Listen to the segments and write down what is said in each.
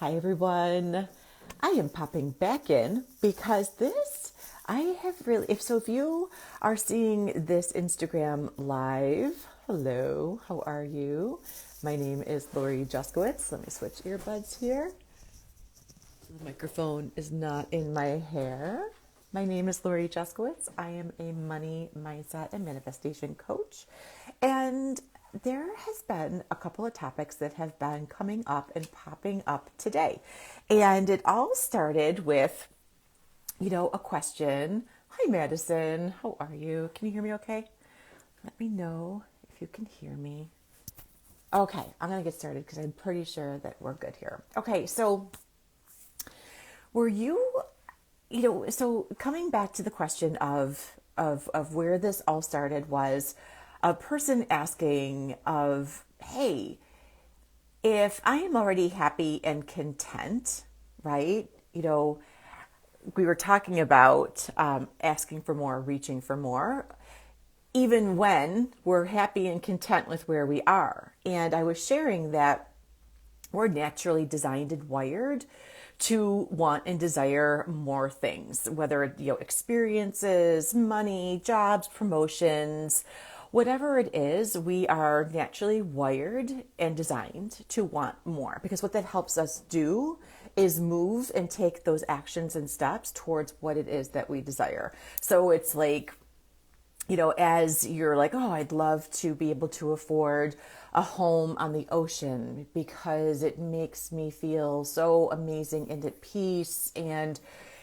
Hi everyone. I am popping back in because if you are seeing this Instagram live, hello, how are you? My name is Lori Juskowitz. Let me switch earbuds here. The microphone is not in my hair. My name is Lori Juskowitz. I am a money, mindset, and manifestation coach. And there has been a couple of topics that have been coming up and popping up today. And it all started with, a question. Hi, Madison. How are you? Can you hear me okay? Let me know if you can hear me. Okay, I'm going to get started because I'm pretty sure that we're good here. Okay, so were so coming back to the question of where this all started was a person asking of, hey, if I am already happy and content, right? We were talking about asking for more, reaching for more, even when we're happy and content with where we are. And I was sharing that we're naturally designed and wired to want and desire more things, whether experiences, money, jobs, promotions, whatever it is. We are naturally wired and designed to want more, because what that helps us do is move and take those actions and steps towards what it is that we desire. So it's like, as you're like, oh, I'd love to be able to afford a home on the ocean because it makes me feel so amazing and at peace and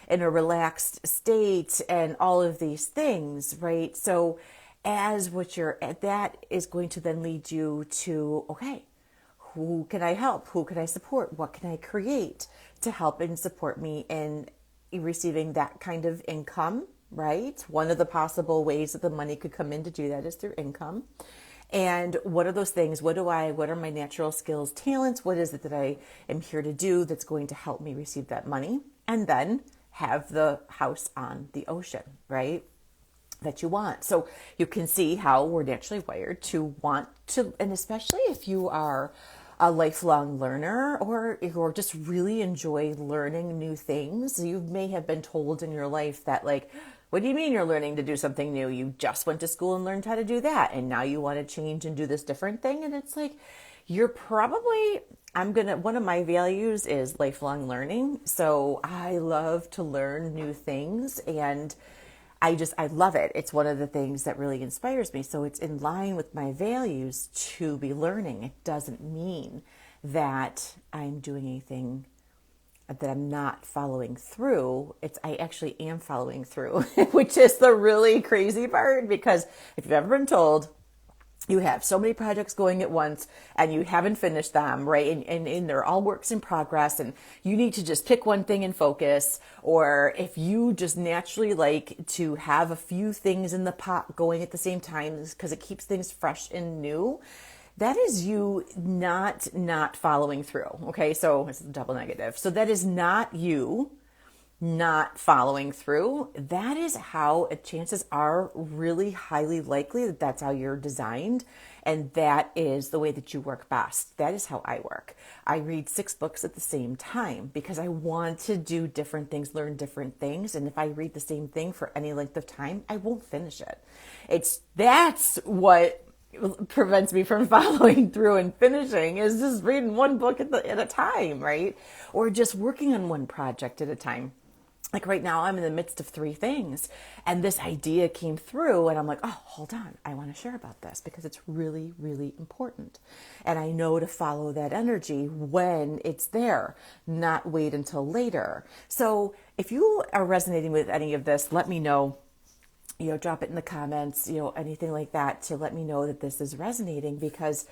in a relaxed state and all of these things, right? So as what you're at, that is going to then lead you to, okay, who can I help? Who can I support? What can I create to help and support me in receiving that kind of income, right? One of the possible ways that the money could come in to do that is through income. And what are those things? What are my natural skills, talents? What is it that I am here to do that's going to help me receive that money? And then have the house on the ocean, right? That you want. So you can see how we're naturally wired to want to, and especially if you are a lifelong learner or just really enjoy learning new things. You may have been told in your life that, like, what do you mean you're learning to do something new? You just went to school and learned how to do that, and now you want to change and do this different thing. And it's like, one of my values is lifelong learning. So I love to learn new things, and I love it. It's one of the things that really inspires me. So it's in line with my values to be learning. It doesn't mean that I'm doing anything that I'm not following through. I actually am following through, which is the really crazy part, because if you've ever been told you have so many projects going at once and you haven't finished them, right? And they're all works in progress and you need to just pick one thing and focus. Or if you just naturally like to have a few things in the pot going at the same time because it keeps things fresh and new, that is you not following through. Okay. So it's a double negative. So that is not you not following through. That is how chances are really highly likely that that's how you're designed. And that is the way that you work best. That is how I work. I read 6 books at the same time because I want to do different things, learn different things. And if I read the same thing for any length of time, I won't finish it. That's what prevents me from following through and finishing, is just reading one book at a time, right? Or just working on one project at a time. Like right now, I'm in the midst of 3 things, and this idea came through, and I'm like, oh, hold on. I want to share about this because it's really, really important. And I know to follow that energy when it's there, not wait until later. So if you are resonating with any of this, let me know. Drop it in the comments, anything like that, to let me know that this is resonating, because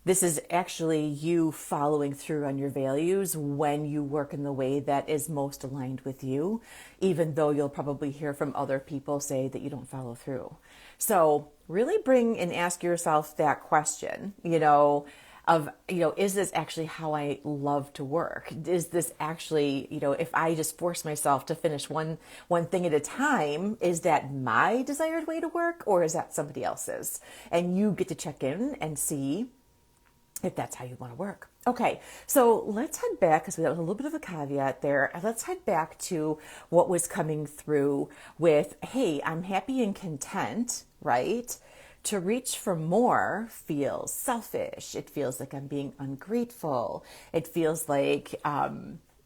this is actually you following through on your values when you work in the way that is most aligned with you, even though you'll probably hear from other people say that you don't follow through. So really bring and ask yourself that question, is this actually how I love to work? Is this actually, if I just force myself to finish one thing at a time, is that my desired way to work, or is that somebody else's? And you get to check in and see if that's how you want to work. Okay, so let's head back because that was a little bit of a caveat there. Let's head back to what was coming through with, hey, I'm happy and content, right? To reach for more feels selfish. It feels like I'm being ungrateful. It feels like,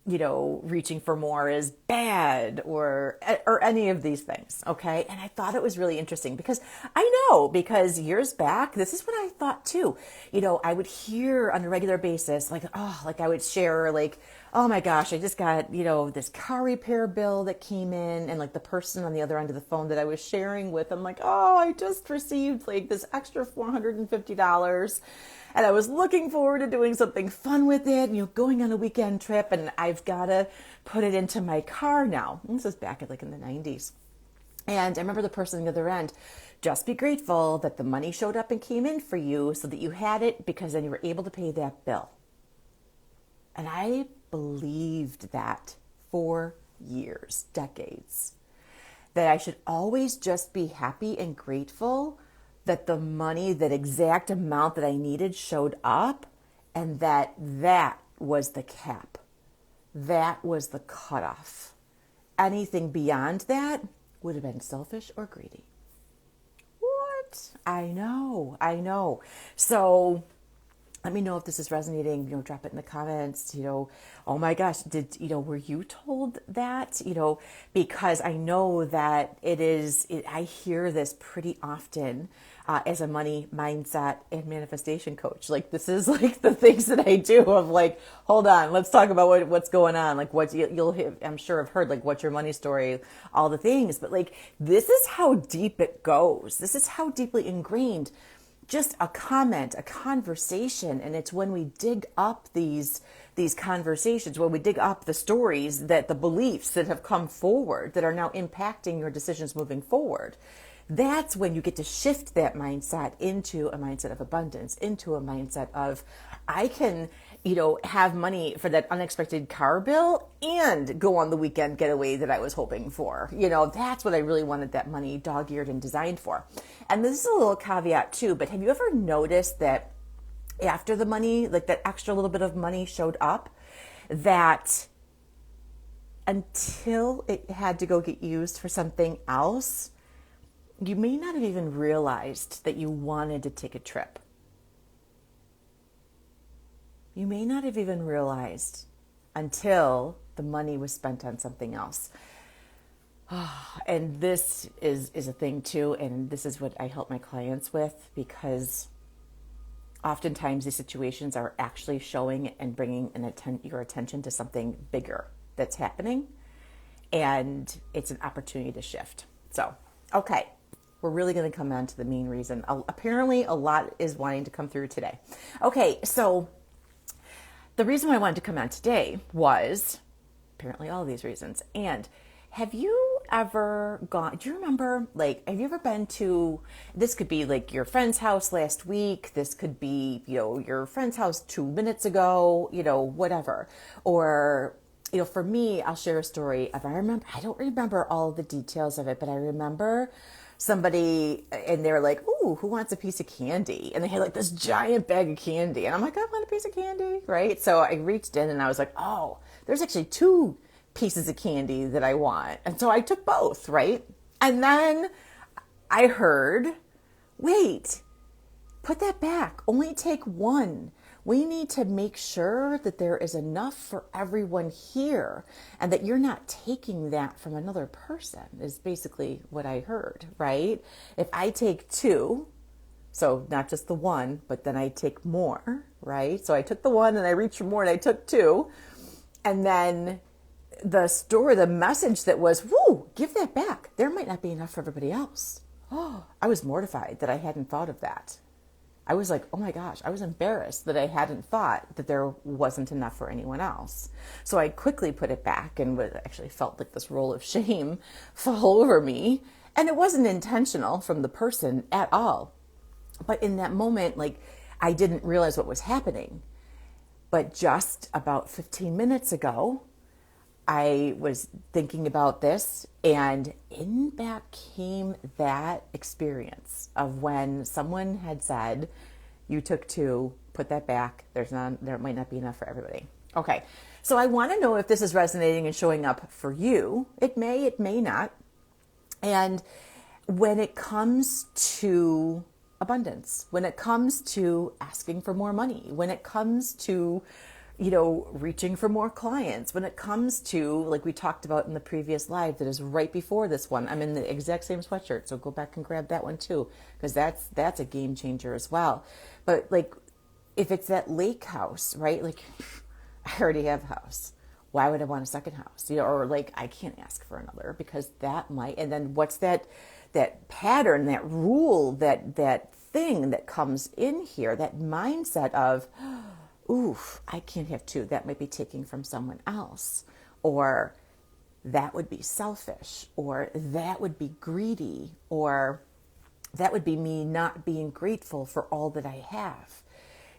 reaching for more is bad or any of these things. Okay. And I thought it was really interesting because because years back, this is what I thought too. I would hear on a regular basis, like I would share like, oh my gosh, I just got, this car repair bill that came in, and like the person on the other end of the phone that I was sharing with, I'm like, oh, I just received like this extra $450. And I was looking forward to doing something fun with it, going on a weekend trip, and I've got to put it into my car now. And this was back in the 90s. And I remember the person on the other end, just be grateful that the money showed up and came in for you so that you had it, because then you were able to pay that bill. And I believed that for years, decades, that I should always just be happy and grateful that the money, that exact amount that I needed showed up, and that was the cap. That was the cutoff. Anything beyond that would have been selfish or greedy. What? I know. So let me know if this is resonating, drop it in the comments, oh my gosh, were you told that, because I know that I hear this pretty often as a money mindset and manifestation coach. Like, this is like the things that I do of like, hold on, let's talk about what's going on. Like I'm sure have heard, like, what's your money story, all the things, but like, this is how deep it goes. This is how deeply ingrained just a comment, a conversation. And it's when we dig up these conversations, when we dig up the stories, that the beliefs that have come forward that are now impacting your decisions moving forward, that's when you get to shift that mindset into a mindset of abundance, into a mindset of, I can, have money for that unexpected car bill and go on the weekend getaway that I was hoping for. That's what I really wanted that money dog-eared and designed for. And this is a little caveat too, but have you ever noticed that after the money, like that extra little bit of money showed up, that until it had to go get used for something else, you may not have even realized that you wanted to take a trip. You may not have even realized until the money was spent on something else. And this is a thing too, and this is what I help my clients with, because oftentimes these situations are actually showing and bringing your attention to something bigger that's happening, and it's an opportunity to shift. So, okay, we're really going to come on to the main reason. Apparently, a lot is wanting to come through today. Okay, so the reason why I wanted to come on today was apparently all of these reasons. And have you ever do you remember, have you ever been to, this could be like your friend's house last week, this could be, your friend's house 2 minutes ago, whatever. Or, for me, I'll share a story of, I don't remember all the details of it, but I remember somebody, and they were like, ooh, who wants a piece of candy? And they had like this giant bag of candy. And I'm like, I want a piece of candy, right? So I reached in and I was like, oh, there's actually 2 pieces of candy that I want. And so I took both, right? And then I heard, wait, put that back. Only take one. We need to make sure that there is enough for everyone here, and that you're not taking that from another person, is basically what I heard, right? If I take 2, so not just the one, but then I take more, right? So I took the one and I reached for more and I took 2. And then the message that was, whoo, give that back. There might not be enough for everybody else. Oh, I was mortified that I hadn't thought of that. I was like, oh my gosh, I was embarrassed that I hadn't thought that there wasn't enough for anyone else. So I quickly put it back, and actually felt like this roll of shame fall over me. And it wasn't intentional from the person at all. But in that moment, I didn't realize what was happening. But just about 15 minutes ago, I was thinking about this, and in back came that experience of when someone had said, You took two, put that back. There might not be enough for everybody. Okay. So I want to know if this is resonating and showing up for you. It may not. And when it comes to abundance, when it comes to asking for more money, when it comes to, reaching for more clients, when it comes to, like we talked about in the previous live that is right before this one, I'm in the exact same sweatshirt. So go back and grab that one too, because that's a game changer as well. But like, if it's that lake house, right? Like, I already have a house. Why would I want a second house? Or like, I can't ask for another because that might, and then what's that pattern, that rule, that thing that comes in here, that mindset of, oof, I can't have two. That might be taking from someone else, or that would be selfish, or that would be greedy, or that would be me not being grateful for all that I have.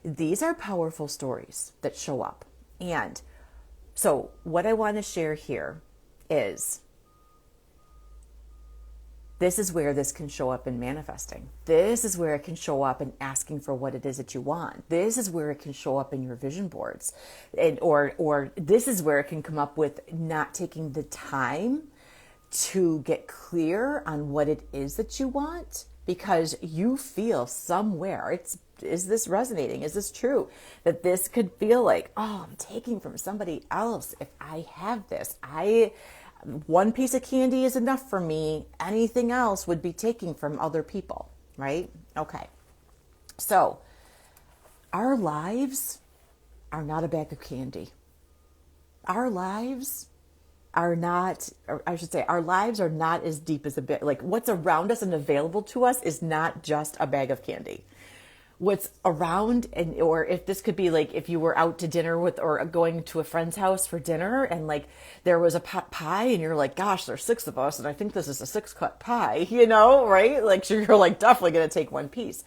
These are powerful stories that show up. And so what I want to share here is this is where this can show up in manifesting. This is where it can show up in asking for what it is that you want. This is where it can show up in your vision boards. Or this is where it can come up with not taking the time to get clear on what it is that you want, because you feel somewhere, is this resonating? Is this true? That this could feel like, oh, I'm taking from somebody else. If I have this, one piece of candy is enough for me. Anything else would be taking from other people, right? Okay. So our lives are not a bag of candy. Our lives are not, or I should say, our lives are not as deep as a bit. Like what's around us and available to us is not just a bag of candy. What's around, or if this could be like if you were out to dinner with, or going to a friend's house for dinner, and like there was a pot pie, and you're like, gosh, there's 6 of us, and I think this is a 6-cut pie, right? Like, so you're like definitely going to take one piece.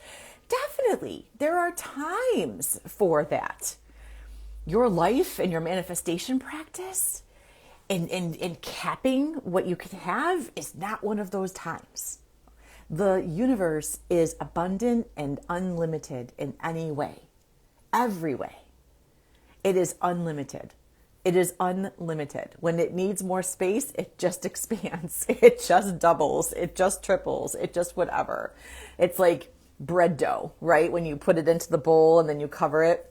Definitely, there are times for that. Your life and your manifestation practice and capping what you can have is not one of those times. The universe is abundant and unlimited in any way, every way. It is unlimited. It is unlimited. When it needs more space, it just expands. It just doubles. It just triples. It just whatever. It's like bread dough, right? When you put it into the bowl and then you cover it,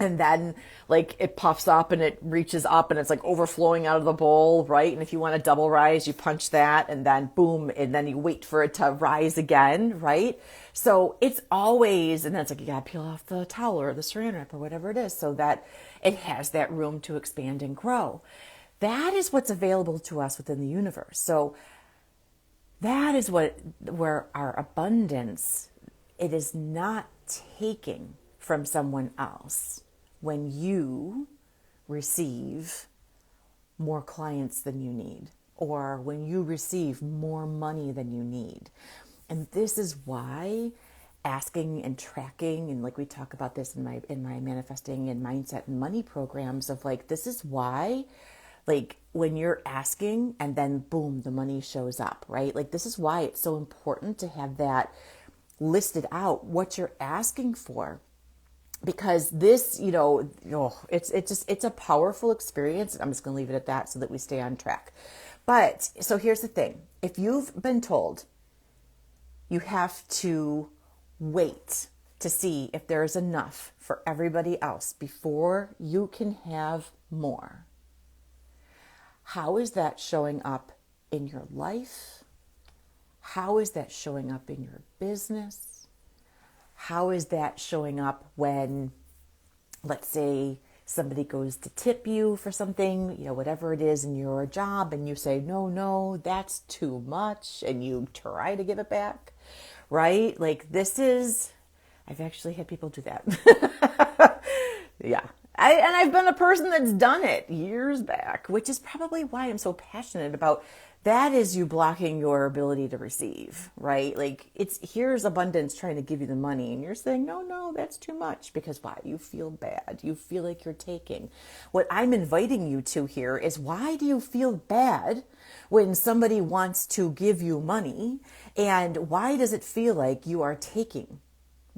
and then like it puffs up and it reaches up and it's like overflowing out of the bowl, right? And if you want a double rise, you punch that and then boom, and then you wait for it to rise again, right? So it's always, and then it's like you gotta peel off the towel or the saran wrap or whatever it is so that it has that room to expand and grow. That is what's available to us within the universe. So that is where our abundance, it is not taking from someone else. When you receive more clients than you need, or when you receive more money than you need. And this is why asking and tracking, and like we talk about this in my manifesting and mindset and money programs of like, this is why, like when you're asking and then boom, the money shows up, right? Like this is why it's so important to have that listed out, what you're asking for. Because this, it's a powerful experience. I'm just going to leave it at that so that we stay on track. But so here's the thing. If you've been told you have to wait to see if there is enough for everybody else before you can have more, how is that showing up in your life? How is that showing up in your business? How is that showing up when, let's say, somebody goes to tip you for something, whatever it is in your job, and you say, no, that's too much, and you try to give it back, right? Like I've actually had people do that. Yeah. I've been a person that's done it years back, which is probably why I'm so passionate about that. Is you blocking your ability to receive, right? Like here's abundance trying to give you the money and you're saying, no, that's too much, because why? You feel bad. You feel like you're taking. What I'm inviting you to here is, why do you feel bad when somebody wants to give you money? And why does it feel like you are taking?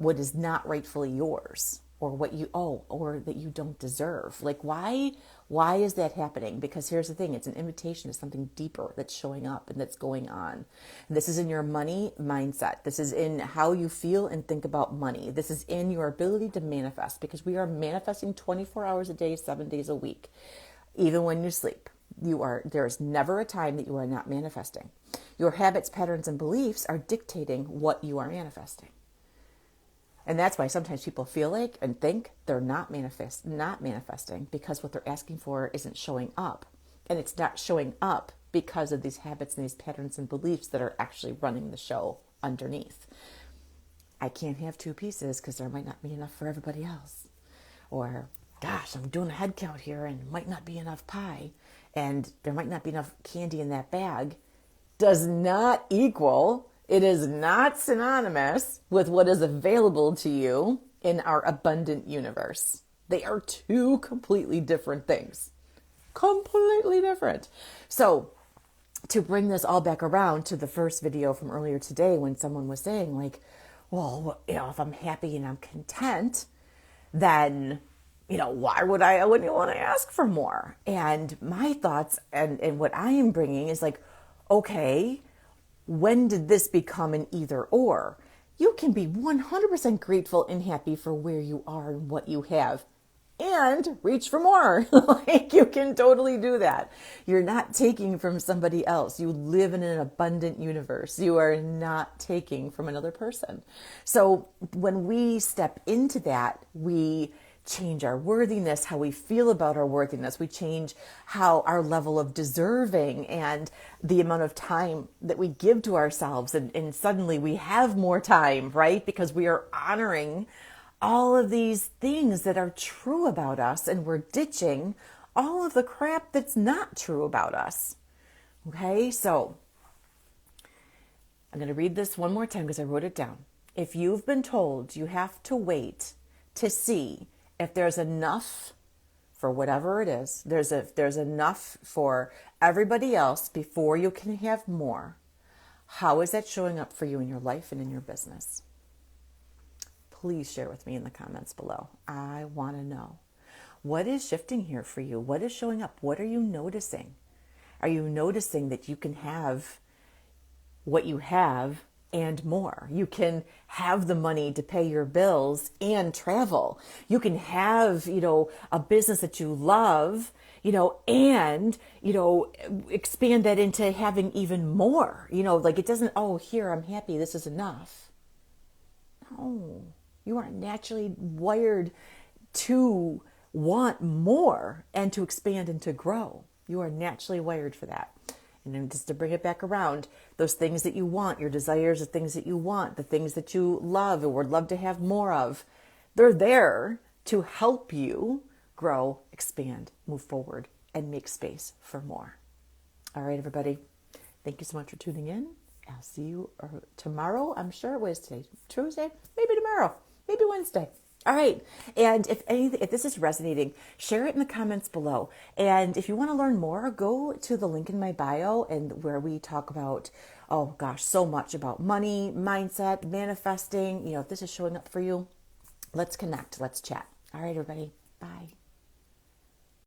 what is not rightfully yours, or what you owe, or that you don't deserve. Like, why is that happening? Because here's the thing, it's an invitation to something deeper that's showing up and that's going on. And this is in your money mindset. This is in how you feel and think about money. This is in your ability to manifest, because we are manifesting 24 hours a day, 7 days a week. Even when you sleep, there is never a time that you are not manifesting. Your habits, patterns, and beliefs are dictating what you are manifesting. And that's why sometimes people feel like and think they're not manifesting, because what they're asking for isn't showing up. And it's not showing up because of these habits and these patterns and beliefs that are actually running the show underneath. I can't have two pieces because there might not be enough for everybody else. Or, gosh, I'm doing a head count here and it might not be enough pie, and there might not be enough candy in that bag, does not equal, it is not synonymous with what is available to you in our abundant universe. They are two completely different things. Completely different. So to bring this all back around to the first video from earlier today, when someone was saying like, well, if I'm happy and I'm content, then, why wouldn't you want to ask for more? And my thoughts and what I am bringing is like, okay, when did this become an either or? You can be 100% grateful and happy for where you are and what you have, and reach for more. Like, you can totally do that. You're not taking from somebody else. You live in an abundant universe. You are not taking from another person. So when we step into that, we change our worthiness, how we feel about our worthiness. We change how our level of deserving and the amount of time that we give to ourselves. And suddenly we have more time, right? Because we are honoring all of these things that are true about us, and we're ditching all of the crap that's not true about us. Okay, so I'm going to read this one more time because I wrote it down. If you've been told you have to wait to see if there's enough for whatever it is, there's enough for everybody else before you can have more, how is that showing up for you in your life and in your business? Please share with me in the comments below. I want to know. What is shifting here for you? What is showing up? What are you noticing? Are you noticing that you can have what you have and more? You can have the money to pay your bills and travel. You can have, a business that you love, and, expand that into having even more, like it doesn't, here, I'm happy, this is enough. No, you are naturally wired to want more and to expand and to grow. You are naturally wired for that. And then just to bring it back around, those things that you want, your desires, the things that you want, the things that you love or would love to have more of, they're there to help you grow, expand, move forward, and make space for more. All right, everybody. Thank you so much for tuning in. I'll see you tomorrow. I'm sure it was today. Tuesday? Maybe tomorrow. Maybe Wednesday. All right. And if this is resonating, share it in the comments below. And if you want to learn more, go to the link in my bio, and where we talk about, so much about money, mindset, manifesting. If this is showing up for you, let's connect. Let's chat. All right, everybody. Bye.